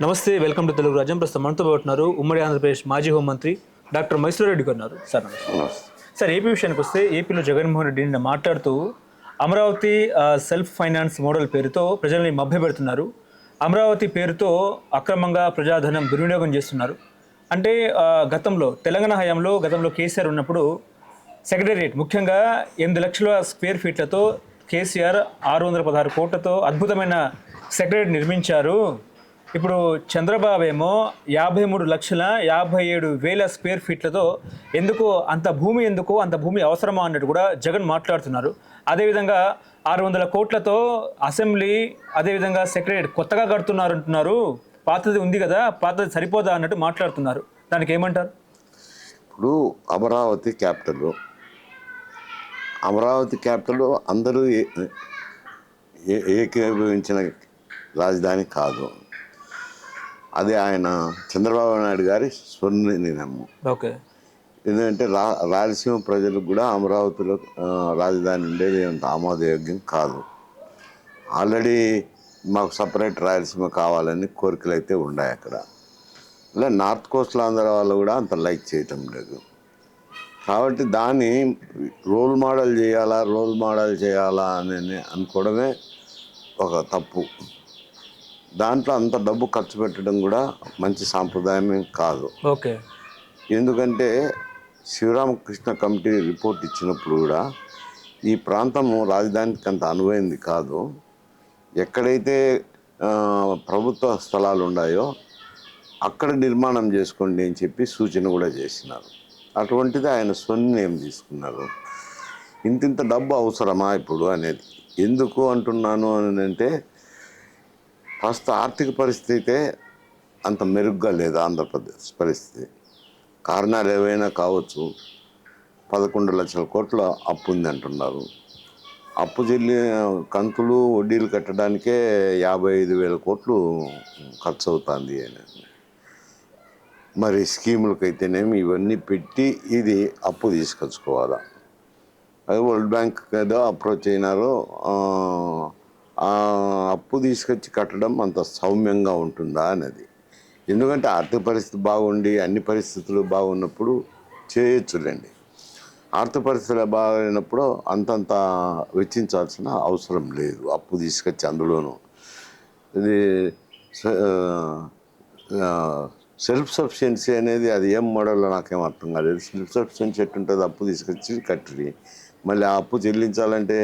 నమస్తే, welcome to Telugu రాజ్యం. ప్రస్తుతం మనతో ఉన్నారు ఉమ్మడి ఆంధ్రప్రదేశ్ మాజీ హోంమంత్రి డాక్టర్ మైసూర్ రెడ్డి గారు ఉన్నారు. సార్ నమస్తే. సార్, ఏపీ విషయానికి వస్తే ఏపీలో జగన్మోహన్ రెడ్డి నిన్న మాట్లాడుతూ అమరావతి సెల్ఫ్ ఫైనాన్స్ మోడల్ పేరుతో ప్రజల్ని మభ్యపెడుతున్నారు, అమరావతి పేరుతో అక్రమంగా ప్రజాధనం దుర్వినియోగం చేస్తున్నారు. అంటే గతంలో తెలంగాణ హయాంలో గతంలో కేసీఆర్ ఉన్నప్పుడు సెక్రటేరియట్ ముఖ్యంగా 8 లక్షల స్క్వేర్ ఫీట్లతో కేసీఆర్ 616 కోట్లతో అద్భుతమైన సెక్రటేరియట్ నిర్మించారు. ఇప్పుడు చంద్రబాబు ఏమో 53,57,000 స్క్వేర్ ఫీట్లతో ఎందుకు అంత భూమి, ఎందుకు అంత భూమి అవసరమా అన్నట్టు కూడా జగన్ మాట్లాడుతున్నారు. అదేవిధంగా 600 కోట్లతో అసెంబ్లీ, అదేవిధంగా సెక్రటేరియట్ కొత్తగా కడుతున్నారు అంటున్నారు. పాతది ఉంది కదా, పాతది సరిపోదా అన్నట్టు మాట్లాడుతున్నారు. దానికి ఏమంటారు? ఇప్పుడు అమరావతి క్యాపిటల్ అందరూ ఏకీభవించిన రాజధాని కాదు. అది ఆయన చంద్రబాబు నాయుడు గారి స్వర్ణినము. ఓకే. ఎందుకంటే రాయలసీమ ప్రజలకు కూడా అమరావతిలో రాజధాని ఉండేది అంత ఆమోదయోగ్యం కాదు. ఆల్రెడీ మాకు సపరేట్ రాయలసీమ కావాలని కోరికలు అయితే ఉన్నాయి అక్కడ. ఇలా నార్త్ కోస్ట్లో ఆంధ్ర వాళ్ళు కూడా అంత లైక్ చేయటం లేదు. కాబట్టి దాన్ని రోల్ మోడల్ చేయాలా అని అనుకోవడమే ఒక తప్పు. దాంట్లో అంత డబ్బు ఖర్చు పెట్టడం కూడా మంచి సాంప్రదాయమే కాదు. ఓకే. ఎందుకంటే శివరామకృష్ణ కమిటీ రిపోర్ట్ ఇచ్చినప్పుడు కూడా ఈ ప్రాంతము రాజధానికి అంత అనువైంది కాదు. ఎక్కడైతే ప్రభుత్వ స్థలాలు ఉన్నాయో అక్కడ నిర్మాణం చేసుకోండి అని చెప్పి సూచన కూడా చేసినారు. అటువంటిది ఆయన స్వర్ణం తీసుకున్నారు. ఇంత డబ్బు అవసరమా ఇప్పుడు అనేది. ఎందుకు అంటున్నాను అని అంటే, ఫస్ట్ ఆర్థిక పరిస్థితి అంత మెరుగ్గా లేదు ఆంధ్రప్రదేశ్ పరిస్థితి. కారణాలు ఏవైనా కావచ్చు. 11 లక్షల కోట్ల అప్పు ఉంది అంటున్నారు. అప్పు కంతులు వడ్డీలు కట్టడానికే 55,000 కోట్లు ఖర్చు అవుతుంది అని. మరి స్కీములకైతేనేమి ఇవన్నీ పెట్టి ఇది అప్పు తీసుకొచ్చుకోవాలా. అది వరల్డ్ బ్యాంక్ ఏదో అప్రోచ్ అయినారో, అప్పు తీసుకొచ్చి కట్టడం అంత సౌమ్యంగా ఉంటుందా అనేది. ఎందుకంటే ఆర్థిక పరిస్థితి బాగుండి అన్ని పరిస్థితులు బాగున్నప్పుడు చేయొచ్చులేండి. ఆర్థిక పరిస్థితులు బాగైనప్పుడు అంతంత వెచ్చించాల్సిన అవసరం లేదు. అప్పు తీసుకొచ్చి అందులోనూ ఇది సెల్ఫ్ సఫిషియన్సీ అనేది అది ఏం మోడల్లో నాకేం అర్థం కాలేదు. సెల్ఫ్ సఫిషియన్సీ ఎట్టుంటుంది? అప్పు తీసుకొచ్చి కట్టి మళ్ళీ ఆ అప్పు చెల్లించాలంటే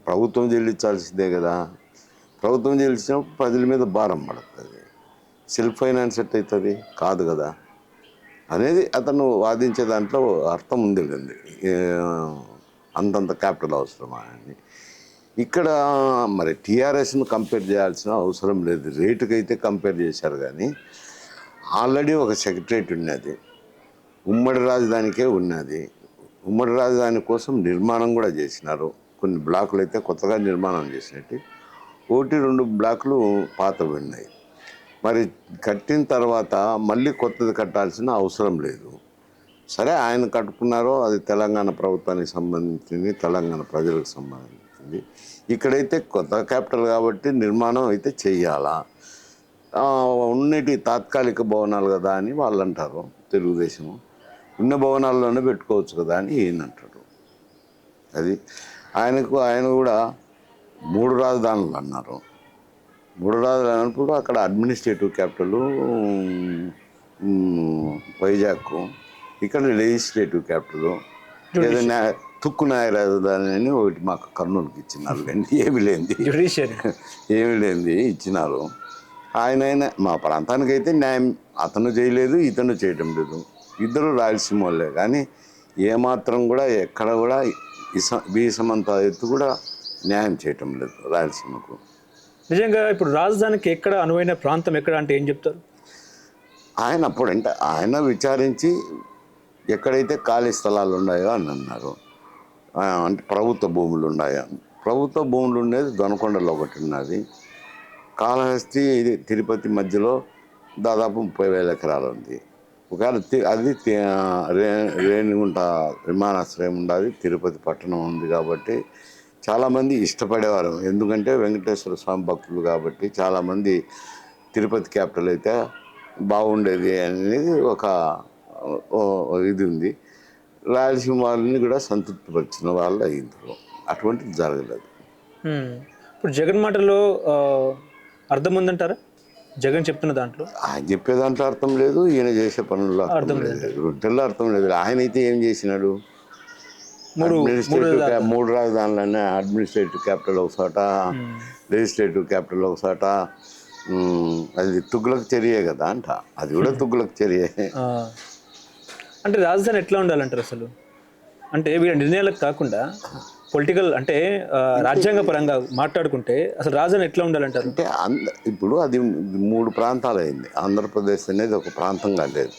ప్రభుత్వం చెల్లించాల్సిందే కదా. ప్రభుత్వం చెల్లించినప్పుడు ప్రజల మీద భారం పడుతుంది. సెల్ఫ్ ఫైనాన్స్ ఎట్టయితుంది? కాదు కదా అనేది అతను వాదించే దాంట్లో అర్థం ఉంది కదండి. అంతంత క్యాపిటల్ అవసరమా అని. ఇక్కడ మరి టీఆర్ఎస్ను కంపేర్ చేయాల్సిన అవసరం లేదు. రేటుకైతే కంపేర్ చేశారు కానీ ఆల్రెడీ ఒక సెక్రటరేట్ ఉన్నది, ఉమ్మడి రాజధానికే ఉన్నది. ఉమ్మడి రాజధాని కోసం నిర్మాణం కూడా చేసినారు. కొన్ని బ్లాకులు అయితే కొత్తగా నిర్మాణం చేసినట్టు, 1-2 బ్లాకులు పాతవి ఉన్నాయి. మరి కట్టిన తర్వాత మళ్ళీ కొత్తది కట్టాల్సిన అవసరం లేదు. సరే, ఆయన కట్టుకున్నారో అది తెలంగాణ ప్రభుత్వానికి సంబంధించింది, తెలంగాణ ప్రజలకు సంబంధించింది. ఇక్కడైతే కొత్త క్యాపిటల్ కాబట్టి నిర్మాణం అయితే చెయ్యాలా. ఉన్నటి తాత్కాలిక భవనాలు కదా అని వాళ్ళు అంటారు. తెలుగుదేశము ఉన్న భవనాల్లోనే పెట్టుకోవచ్చు కదా అని ఈయన అంటాడు. అది ఆయన కూడా 3 రాజధానులు అన్నారు. 3 రాజధానులు అన్నప్పుడు అక్కడ అడ్మినిస్ట్రేటివ్ క్యాపిటల్ వైజాగ్, ఇక్కడ లెజిస్లేటివ్ క్యాపిటల్ ఏదైనా తుక్కు న్యాయ రాజధాని అని ఒకటి మాకు కర్నూలుకి ఇచ్చినారు. ఏమి లేనిది ఇచ్చినారు. ఆయన మా ప్రాంతానికైతే న్యాయం అతను చేయలేదు, ఇతను చేయటం లేదు. ఇద్దరు రాయలసీమ వాళ్ళే. కానీ ఏమాత్రం కూడా ఎక్కడ కూడా వీసమంత ఎత్తు కూడా న్యాయం చేయటం లేదు రాయలసీమకు. నిజంగా ఇప్పుడు రాజధానికి ఎక్కడ అనువైన ప్రాంతం ఎక్కడ అంటే ఏం చెప్తారు? ఆయన అప్పుడంటే ఆయన విచారించి ఎక్కడైతే ఖాళీ స్థలాలు ఉన్నాయో అని అన్నారు. అంటే ప్రభుత్వ భూములు ఉన్నాయో. ప్రభుత్వ భూములు ఉండేది దొనకొండలో ఒకటి ఉన్నది. కాళహస్తి తిరుపతి మధ్యలో దాదాపు 30,000 ఎకరాలు ఉంది. ఒకవేళ అది రేణిగుంట విమానాశ్రయం ఉండాలి, తిరుపతి పట్టణం ఉంది. కాబట్టి చాలామంది ఇష్టపడేవారు. ఎందుకంటే వెంకటేశ్వర స్వామి భక్తులు కాబట్టి చాలామంది తిరుపతి క్యాపిటల్ అయితే బాగుండేది అనేది ఒక ఇది ఉంది. రాయలసీమ వాళ్ళని కూడా సంతృప్తిపరిచిన వాళ్ళు అయ్యింది. అటువంటిది జరగలేదు. ఇప్పుడు జగన్ మాటలో అర్థం ఉందంటారా? జగన్ చెప్తున్న దాంట్లో ఆయన చెప్పే దాంట్లో అర్థం లేదు, ఈయన చేసే పనుల్లో అర్థం లేదు, రెండుల్లో అర్థం లేదు. ఆయన అయితే ఏం చేసినాడు? మూడు రాజధానులనే అడ్మినిస్ట్రేటివ్ క్యాపిటల్ ఒక చోట, లెజిస్లేటివ్ క్యాపిటల్ ఒక చోట. అది తుగ్గులకు చర్యే కదా అంట, అది కూడా తుగ్గులకు చర్యే. అంటే రాజధాని ఎట్లా ఉండాలంటారు అసలు? అంటే వీళ్ళ నిర్ణయాలకు కాకుండా పొలిటికల్ అంటే రాజ్యాంగ పరంగా మాట్లాడుకుంటే అసలు రాజధాని ఎట్లా ఉండాలంటారు? అంటే ఇప్పుడు అది 3 ప్రాంతాలు అయింది. ఆంధ్రప్రదేశ్ అనేది ఒక ప్రాంతంగా లేదు.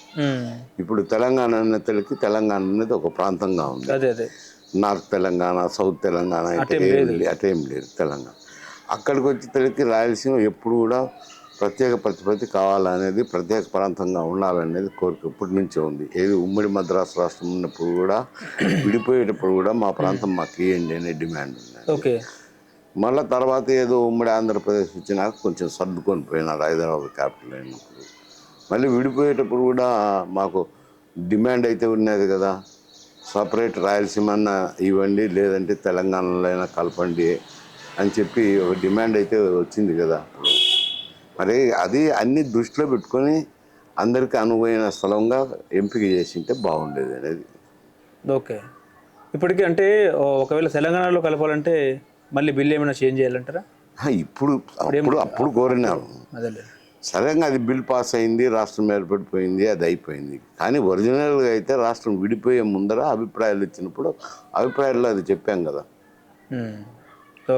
ఇప్పుడు తెలంగాణ అన్నతలకి తెలంగాణ అనేది ఒక ప్రాంతంగా ఉంది. అదే నార్త్ తెలంగాణ, సౌత్ తెలంగాణ అటేం లేదు తెలంగాణ. అక్కడికి వచ్చేసరికి రాయలసీమ ఎప్పుడు కూడా ప్రత్యేక ప్రతిపత్తి కావాలనేది, ప్రత్యేక ప్రాంతంగా ఉండాలనేది కోరిక ఇప్పటి నుంచే ఉంది. ఏది ఉమ్మడి మద్రాసు రాష్ట్రం ఉన్నప్పుడు కూడా, విడిపోయేటప్పుడు కూడా మా ప్రాంతం మాకు ఇవ్వండి అనే డిమాండ్ ఉంది. ఓకే. మళ్ళీ తర్వాత ఏదో ఉమ్మడి ఆంధ్రప్రదేశ్ వచ్చినాక కొంచెం సర్దుకొని పోయినారు హైదరాబాద్ క్యాపిటల్ అయినప్పుడు. మళ్ళీ విడిపోయేటప్పుడు కూడా మాకు డిమాండ్ అయితే ఉన్నది కదా, సపరేట్ రాయలసీమ అన్న ఇవ్వండి, లేదంటే తెలంగాణలో అయినా కలపండి అని చెప్పి ఒక డిమాండ్ అయితే వచ్చింది కదా. మరి అది అన్ని దృష్టిలో పెట్టుకొని అందరికీ అనువైన స్థలంగా ఎంపిక చేసింటే బాగుండేది అనేది. ఓకే. ఇప్పటికీ అంటే ఒకవేళ తెలంగాణలో కలపాలంటే మళ్ళీ బిల్ ఏమైనా చేంజ్ చేయాలంటారా? అప్పుడు కోరినారు. సరేగా అది బిల్ పాస్ అయింది, రాష్ట్రం ఏర్పడిపోయింది, అది అయిపోయింది. కానీ ఒరిజినల్గా అయితే రాష్ట్రం విడిపోయే ముందర అభిప్రాయాలు ఇచ్చినప్పుడు అభిప్రాయాల్లో అది చెప్పాం కదా.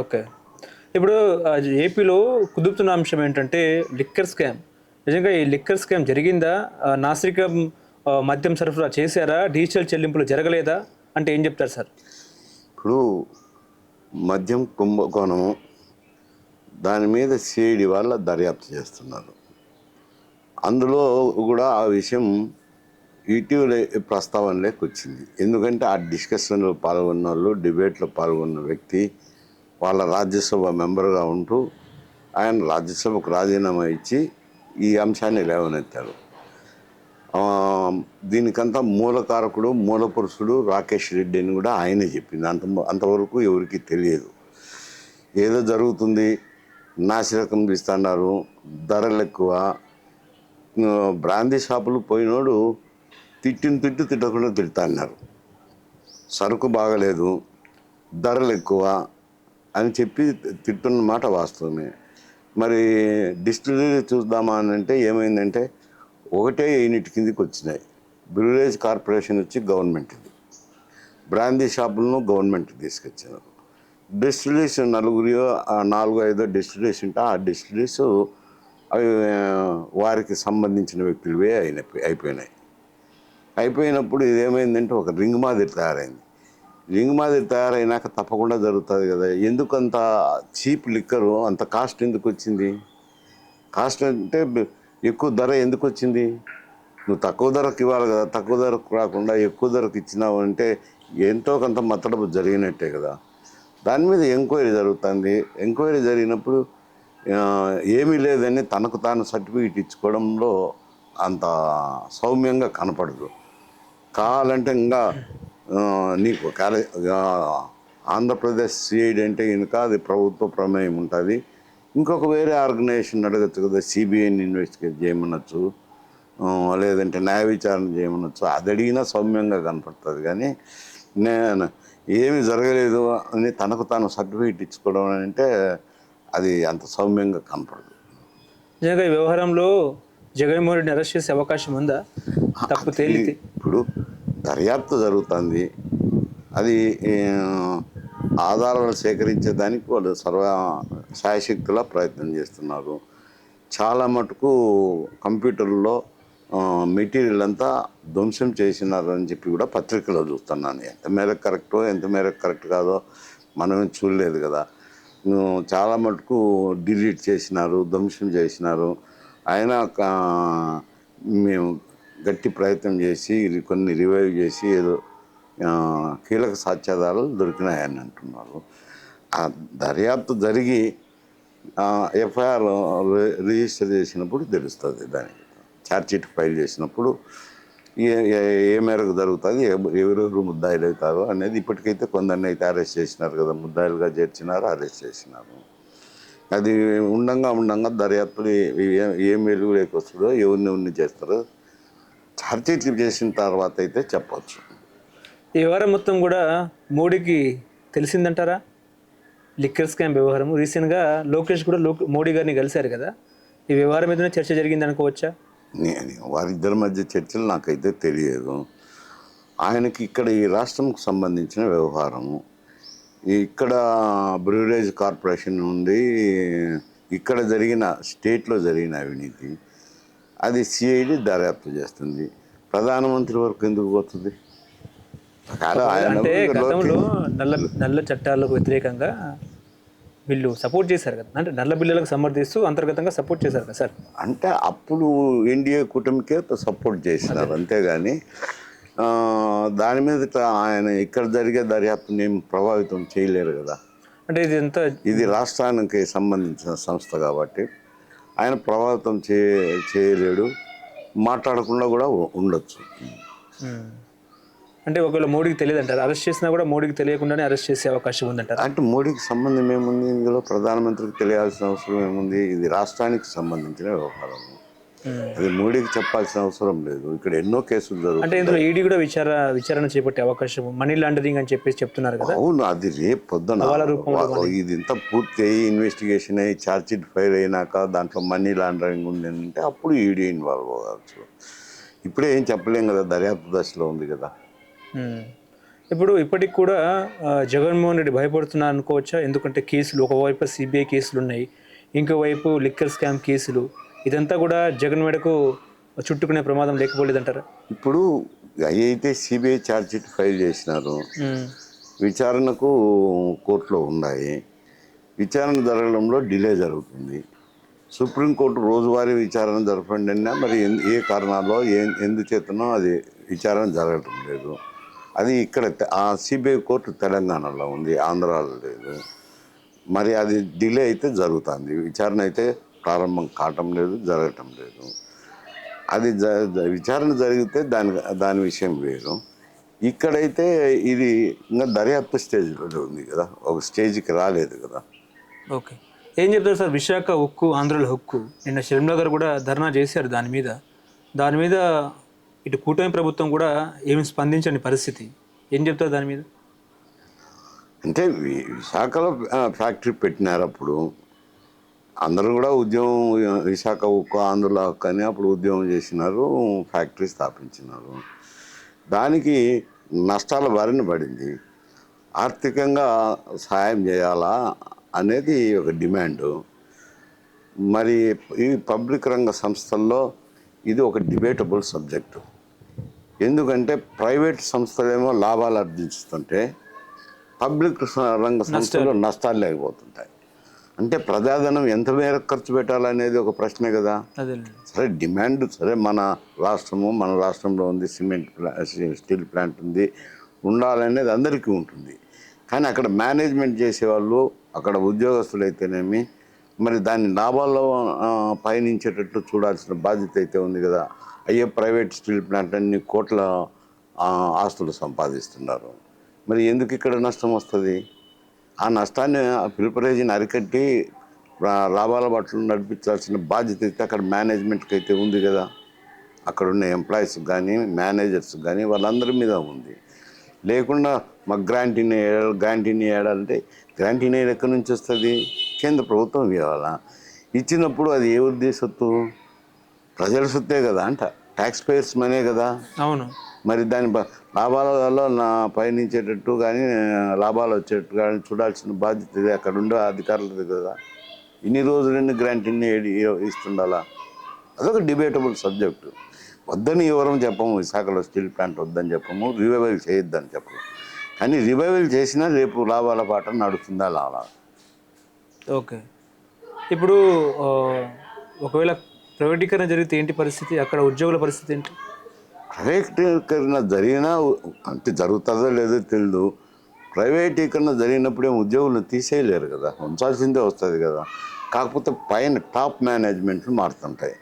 ఓకే. ఇప్పుడు ఏపీలో కుదుపుతున్న అంశం ఏంటంటే లిక్కర్ స్కామ్. నిజంగా ఈ లిక్కర్ స్కామ్ జరిగిందా? నాసిరకం మద్యం సరఫరా చేశారా? డిజిటల్ చెల్లింపులు జరగలేదా అంటే ఏం చెప్తారు సార్? ఇప్పుడు మద్యం కుంభకోణము దాని మీద సిఐడి వాళ్ళ దర్యాప్తు చేస్తున్నారు. అందులో కూడా ఆ విషయం ఇటీవల ప్రస్తావనలోకి వచ్చింది. ఎందుకంటే ఆ డిస్కషన్లో పాల్గొన్న వాళ్ళు, డిబేట్లో పాల్గొన్న వ్యక్తి వాళ్ళ రాజ్యసభ మెంబర్గా ఉంటూ ఆయన రాజ్యసభకు రాజీనామా ఇచ్చి ఈ అంశాన్ని లేవనెత్తారు. దీనికంతా మూలకారకుడు, మూలపురుషుడు రాకేష్ రెడ్డి అని కూడా ఆయనే చెప్పింది. అంతవరకు ఎవరికి తెలియదు. ఏదో జరుగుతుంది, నాసిరకం తీస్తున్నారు, ధరలు ఎక్కువ. బ్రాందీ షాపులు పోయినోడు తిట్టకుండా తిడతా అన్నారు. సరుకు బాగలేదు, ధరలు ఎక్కువ అని చెప్పి తిట్టున్న మాట వాస్తవమే. మరి డిస్టిలరీ చూద్దామా అని అంటే ఏమైందంటే ఒకటే యూనిట్ కిందికి వచ్చినాయి. బ్రూరేజ్ కార్పొరేషన్ వచ్చి గవర్నమెంట్ది, బ్రాందీ షాపులను గవర్నమెంట్ తీసుకొచ్చారు. డిస్టిలరీస్ 4-5 డిస్టిలరీస్ ఉంటే ఆ డిస్టిలరీస్ అవి వారికి సంబంధించిన వ్యక్తులవే అయిపోయినప్పుడు ఇదేమైందంటే ఒక రింగ్ మాదిరి తయారైంది. రింగ్ మాదిరి తయారైనాక తప్పకుండా జరుగుతుంది కదా. ఎందుకంత చీప్ లిక్కరు అంత కాస్ట్ ఎందుకు వచ్చింది? కాస్ట్ అంటే ఎక్కువ ధర ఎందుకు వచ్చింది? నువ్వు తక్కువ ధరకు ఇవ్వాలి కదా. తక్కువ ధరకు రాకుండా ఎక్కువ ధరకు ఇచ్చినావు అంటే ఎంతో కొంత మతలబు జరిగినట్టే కదా. దాని మీద ఎంక్వైరీ జరుగుతుంది. ఎంక్వైరీ జరిగినప్పుడు ఏమీ లేదని తనకు తాను సర్టిఫికేట్ ఇచ్చుకోవడంలో అంత సౌమ్యంగా కనపడదు. కావాలంటే ఇంకా నీకు ఆంధ్రప్రదేశ్ సిఐడి అంటే ఇంకా అది ప్రభుత్వ ప్రమేయం ఉంటుంది. ఇంకొక వేరే ఆర్గనైజేషన్ అడగచ్చు కదా, సిబిఐని ఇన్వెస్టిగేట్ చేయమనొచ్చు, లేదంటే న్యాయ విచారణ చేయమనొచ్చు. అది అడిగినా సౌమ్యంగా కనపడుతుంది. కానీ నేను ఏమి జరగలేదు అని తనకు తాను సర్టిఫికేట్ ఇచ్చుకోవడం అంటే అది అంత సౌమ్యంగా కనపడదు. నిజంగా ఈ వ్యవహారంలో జగన్మోహన్ రెడ్డిని అరెస్ట్ చేసే అవకాశం ఉందా? తప్పు తేలితే ఇప్పుడు దర్యాప్తు జరుగుతుంది. అది ఆధారాలు సేకరించేదానికి వాళ్ళు శాయశక్తులా ప్రయత్నం చేస్తున్నారు. చాలా మటుకు కంప్యూటర్లో మెటీరియల్ అంతా ధ్వంసం చేసినారని చెప్పి కూడా పత్రికలో చూస్తున్నాను. ఎంత మేరకు కరెక్టో ఎంత మేరకు కరెక్ట్ కాదో మనం చూడలేదు కదా. చాలా మటుకు డిలీట్ చేసినారు, ధ్వంసం చేసినారు. అయినా మేము గట్టి ప్రయత్నం చేసి కొన్ని రివైవ్ చేసి ఏదో కీలక సాక్ష్యాధారాలు దొరికినాయని అంటున్నారు. ఆ దర్యాప్తు జరిగి ఎఫ్ఐఆర్ రిజిస్టర్ చేసినప్పుడు తెలుస్తుంది. దానికి ఛార్జ్షీట్ ఫైల్ చేసినప్పుడు ఏ మేరకు జరుగుతుంది, ఎవరెవరు ముద్దాయిలు అవుతారు అనేది. ఇప్పటికైతే కొందరిని అయితే అరెస్ట్ చేసినారు కదా, ముద్దాయిలుగా చేర్చినారు, అరెస్ట్ చేసినారు. అది ఉండంగా దర్యాప్తులు ఏం వెలుగులోకి వస్తుందో, ఎవరిని చేస్తారో ఛార్జ్షీట్లు చేసిన తర్వాత అయితే చెప్పచ్చు. ఈ వ్యవహారం మొత్తం కూడా మోడీకి తెలిసిందంటారా? లిక్కర్ స్కామ్ వ్యవహారం రీసెంట్గా లోకేష్ కూడా మోడీ గారిని కలిశారు కదా, ఈ వ్యవహారం మీదనే చర్చ జరిగింది అనుకోవచ్చా? వారిద్దరి మధ్య చర్చలు నాకైతే తెలియదు. ఆయనకి ఇక్కడ ఈ రాష్ట్రంకు సంబంధించిన వ్యవహారము, ఇక్కడ బ్రూవరేజ్ కార్పొరేషన్ ఉంది, ఇక్కడ జరిగిన స్టేట్లో జరిగిన అవినీతి, అది సిఐడి దర్యాప్తు చేస్తుంది. ప్రధానమంత్రి వరకు ఎందుకు పోతుంది? అంటే గతంలో నల్ల చట్టాలకు వ్యతిరేకంగా వీళ్ళు సపోర్ట్ చేశారు కదా, అంటే నల్ల బిల్లులకు సమర్థిస్తూ అంతర్గతంగా సపోర్ట్ చేశారు కదా సార్. అంటే అప్పుడు ఎన్డీఏ కూటమికే సపోర్ట్ చేసినారు, అంతేగాని దాని మీద ఆయన ఇక్కడ జరిగే దర్యాప్తుని ఏం ప్రభావితం చేయలేరు కదా. అంటే ఇది రాష్ట్రానికి సంబంధించిన సంస్థ కాబట్టి ఆయన ప్రభావితం చేయలేడు, మాట్లాడకుండా కూడా ఉండొచ్చు. అంటే ఒకవేళ మోడీకి తెలియదు అంటారు, అరెస్ట్ చేసినా కూడా మోడీకి తెలియకుండానే అరెస్ట్ చేసే అవకాశం ఉందంటారు. అంటే మోడీకి సంబంధం ఏముంది ఇందులో? ప్రధానమంత్రికి తెలియాల్సిన అవసరం ఏముంది? ఇది రాష్ట్రానికి సంబంధించిన వ్యవహారం, అది మోడీకి చెప్పాల్సిన అవసరం లేదు. ఇక్కడ ఎన్నో కేసులు జరుగుతాయి. అంటే ఇందులో ఈడీ కూడా విచారణ చేపట్టే అవకాశం, మనీ లాండరింగ్ అని చెప్పేసి చెప్తున్నారు కదా. అవును, అది రేపు పొద్దున ఇది ఇంత పూర్తి అయ్యి ఇన్వెస్టిగేషన్ అయ్యి ఛార్జ్షీట్ ఫైల్ అయినాక దాంట్లో మనీ లాండరింగ్ ఉందంటే అప్పుడు ఈడీ ఇన్వాల్వ్ అవ్వచ్చు. ఇప్పుడే ఏం చెప్పలేం కదా, దర్యాప్తు దశలో ఉంది కదా. ఇప్పుడు ఇప్పటికి కూడా జగన్మోహన్ రెడ్డి భయపడుతున్నారు అనుకోవచ్చా? ఎందుకంటే కేసులు, ఒకవైపు సిబిఐ కేసులు ఉన్నాయి, ఇంకోవైపు లిక్కర్ స్కామ్ కేసులు, ఇదంతా కూడా జగన్ మేడకు చుట్టుకునే ప్రమాదం లేకపోలేదంటారా? ఇప్పుడు అయితే సిబిఐ ఛార్జ్షీట్ ఫైల్ చేసినారు, విచారణకు కోర్టులో ఉన్నాయి, విచారణ జరగడంలో డిలే జరుగుతుంది. సుప్రీంకోర్టు రోజువారీ విచారణ జరపండి అన్నా మరి ఏ కారణాల్లో ఎందుచేతనో అది విచారణ జరగటం లేదు. అది ఇక్కడ ఆ సిబిఐ కోర్టు తెలంగాణలో ఉంది, ఆంధ్రాలో లేదు. మరి అది డిలే అయితే జరుగుతుంది, విచారణ అయితే ప్రారంభం కావటం లేదు, జరగటం లేదు. అది విచారణ జరిగితే దాని విషయం వేరు. ఇక్కడైతే ఇది ఇంకా దర్యాప్తు స్టేజ్లో ఉంది కదా, ఒక స్టేజ్కి రాలేదు కదా. ఓకే, ఏం చెప్తారు సార్? విశాఖ ఉక్కు, ఆంధ్రుల హక్కు, నిన్న షర్మిల గారు కూడా ధర్నా చేశారు దాని మీద ఇటు కూటమి ప్రభుత్వం కూడా ఏమి స్పందించని పరిస్థితి, ఏం చెప్తారు దాని మీద? అంటే విశాఖలో ఫ్యాక్టరీ పెట్టినారు, అప్పుడు అందరూ కూడా ఉద్యమం, విశాఖ ఉక్కు ఆంధ్రుల హక్కు అని అప్పుడు ఉద్యమం చేసినారు, ఫ్యాక్టరీ స్థాపించినారు. దానికి నష్టాల బారిన పడింది. ఆర్థికంగా సహాయం చేయాలా అనేది ఒక డిమాండు. మరి ఈ పబ్లిక్ రంగ సంస్థల్లో ఇది ఒక డిబేటబుల్ సబ్జెక్టు. ఎందుకంటే ప్రైవేట్ సంస్థలేమో లాభాలు ఆర్జిస్తుంటే పబ్లిక్ రంగ సంస్థలు నష్టాలు లేకపోతుంటాయి. అంటే ప్రజాధనం ఎంత మేరకు ఖర్చు పెట్టాలనేది ఒక ప్రశ్నే కదా. సరే, డిమాండ్ సరే, మన రాష్ట్రంలో ఉంది, స్టీల్ ప్లాంట్ ఉంది, ఉండాలనేది అందరికీ ఉంటుంది. కానీ అక్కడ మేనేజ్మెంట్ చేసేవాళ్ళు, అక్కడ ఉద్యోగస్తులు అయితేనేమి, మరి దాన్ని లాభాల్లో పయనించేటట్టు చూడాల్సిన బాధ్యత అయితే ఉంది కదా. అయ్యే ప్రైవేట్ స్టీల్ ప్లాంట్ అన్ని కోట్ల ఆస్తులు సంపాదిస్తున్నారు, మరి ఎందుకు ఇక్కడ నష్టం వస్తుంది? ఆ నష్టాన్ని ప్రిపరేషన్ అరికట్టి లాభాల బట్టలు నడిపించాల్సిన బాధ్యత అయితే అక్కడ మేనేజ్మెంట్కి అయితే ఉంది కదా. అక్కడ ఉన్న ఎంప్లాయీస్కి కానీ మేనేజర్స్కి కానీ వాళ్ళందరి మీద ఉంది. లేకుండా మాకు గ్రాంటీని వేయాలంటే గ్రాంటీని ఎక్కడి నుంచి వస్తుంది? కేంద్ర ప్రభుత్వం ఇవ్వాలా. ఇచ్చినప్పుడు అది ఏ ఉద్దేశత్తు? ప్రజల సొత్తే కదా, అంట ట్యాక్స్ పేయర్స్ మనే కదా. అవును, మరి దాని లాభాలలో పయనించేటట్టు కానీ లాభాలు వచ్చేటట్టు కానీ చూడాల్సిన బాధ్యత ఇది అక్కడ ఉండే అధికారులది కదా. ఇన్ని రోజులన్నీ గ్రాంటీని ఇస్తుండాలా? అదొక డిబేటబుల్ సబ్జెక్టు. వద్దని ఎవరం చెప్పము, విశాఖలో స్టీల్ ప్లాంట్ వద్దని చెప్పము, రివైవల్ చేయొద్దని చెప్పము. కానీ రివైవల్ చేసినా రేపు లాభాల పాట నడుస్తుందా లాభా? ఓకే, ఇప్పుడు ఒకవేళ ప్రైవేటీకరణ జరిగితే ఏంటి పరిస్థితి? అక్కడ ఉద్యోగుల పరిస్థితి ఏంటి? ప్రైవేటీకరణ జరిగినా అంటే జరుగుతుందో లేదో తెలియదు. ప్రైవేటీకరణ జరిగినప్పుడే ఉద్యోగులను తీసేయలేరు కదా, ఉంచాల్సిందే వస్తుంది కదా. కాకపోతే పైన టాప్ మేనేజ్మెంట్లు మారుతుంటాయి.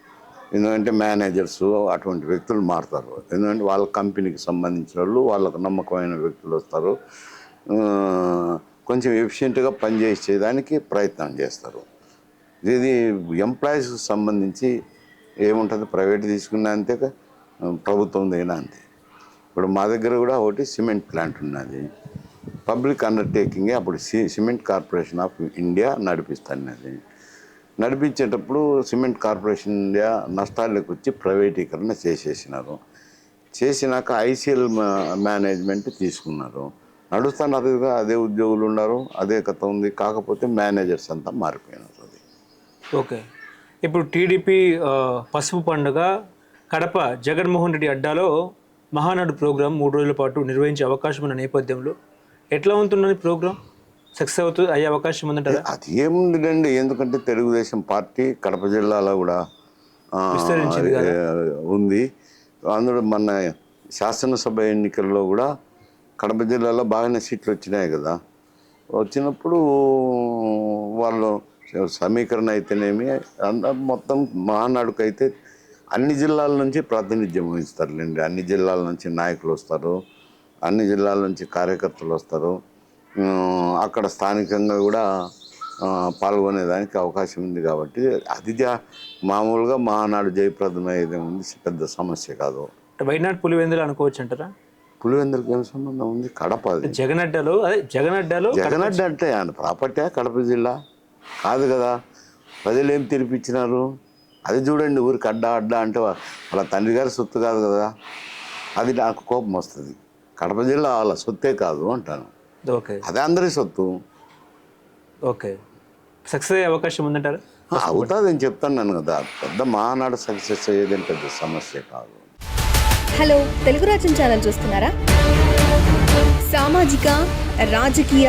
ఎందుకంటే మేనేజర్స్ అటువంటి వ్యక్తులు మారుతారు. ఎందుకంటే వాళ్ళ కంపెనీకి సంబంధించిన వాళ్ళు, వాళ్ళకు నమ్మకమైన వ్యక్తులు వస్తారు. కొంచెం ఎఫిషియెంట్గా పనిచేసేదానికి ప్రయత్నం చేస్తారు. ఇది ఎంప్లాయీస్కి సంబంధించి ఏముంటుంది, ప్రైవేట్ తీసుకున్నా అంతే, ప్రభుత్వం అయినా అంతే. ఇప్పుడు మా దగ్గర కూడా ఒకటి సిమెంట్ ప్లాంట్ ఉన్నది, పబ్లిక్ అండర్టేకింగే. అప్పుడు సిమెంట్ కార్పొరేషన్ ఆఫ్ ఇండియా నడిపిస్తున్నది. నడిపించేటప్పుడు సిమెంట్ కార్పొరేషన్ ఇండియా నష్టాల్లోకి వచ్చి ప్రైవేటీకరణ చేసేసినారు. చేసినాక ఐసీఎల్ మేనేజ్మెంట్ తీసుకున్నారు. నడుస్తున్నారు కదా, అదే ఉద్యోగులు ఉన్నారు, అదే కథ ఉంది. కాకపోతే మేనేజర్స్ అంతా మారిపోయినారు. అది ఓకే. ఇప్పుడు టీడీపీ పసుపు పండుగ కడప జగన్మోహన్ రెడ్డి అడ్డాలో మహానాడు ప్రోగ్రాం 3 రోజుల పాటు నిర్వహించే అవకాశం ఉన్న నేపథ్యంలో ఎట్లా ఉంటున్నది ప్రోగ్రాం? సక్సెస్ అయ్యే అవకాశం ఉందంటారా? అది ఏముందిలేండి, ఎందుకంటే తెలుగుదేశం పార్టీ కడప జిల్లాలో కూడా ఉంది. అందులో మన శాసనసభ ఎన్నికల్లో కూడా కడప జిల్లాలో బాగానే సీట్లు వచ్చినాయి కదా. వచ్చినప్పుడు వాళ్ళు సమీకరణ అయితేనేమి మొత్తం మహానాడుకు అయితే అన్ని జిల్లాల నుంచి ప్రాతినిధ్యం వహిస్తారులేండి. అన్ని జిల్లాల నుంచి నాయకులు వస్తారు, అన్ని జిల్లాల నుంచి కార్యకర్తలు వస్తారు. అక్కడ స్థానికంగా కూడా పాల్గొనేదానికి అవకాశం ఉంది. కాబట్టి అది మామూలుగా మహానాడు జయప్రదమయ్యేది ఉంది, పెద్ద సమస్య కాదు. వైనాడు పులివెందులు అనుకోవచ్చు అంటారా? పులివెందులకు ఏం సంబంధం ఉంది? కడప అది. జగనడ్డలో జగనడ్డ అంటే ఆయన ప్రాపర్టీ కడప జిల్లా కాదు కదా. ప్రజలు ఏం తీర్పిచ్చినారు అది చూడండి. ఊరికి అడ్డా అంటే వాళ్ళ తండ్రి గారి సొత్తు కాదు కదా. అది నాకు కోపం వస్తుంది. కడప జిల్లా వాళ్ళ సొత్తే కాదు అంటాను. ఓకే, అదే అందరి సొత్తు. ఓకే, సక్సెస్ అయ్యే అవకాశం ఉందంటారా? అవుతుంది అని చెప్తాను కదా. పెద్ద మహానాడు సక్సెస్ అయ్యేదని పెద్ద సమస్య కాదు. హలో, తెలుగు రాజ్యం ఛానల్ చూస్తున్నారా? సామాజిక రాజకీయ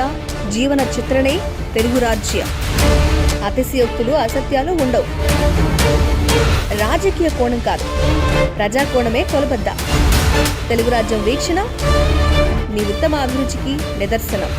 జీవన చిత్రణే తెలుగు రాజ్యం. అతిశయోక్తులు అసత్యాలు ఉండవు. రాజకీయ కోణం కాదు, ప్రజా కోణమే కొలబద్ద. తెలుగు రాజ్యం వీక్షణ మీ ఉత్తమ అభిరుచికి నిదర్శనం.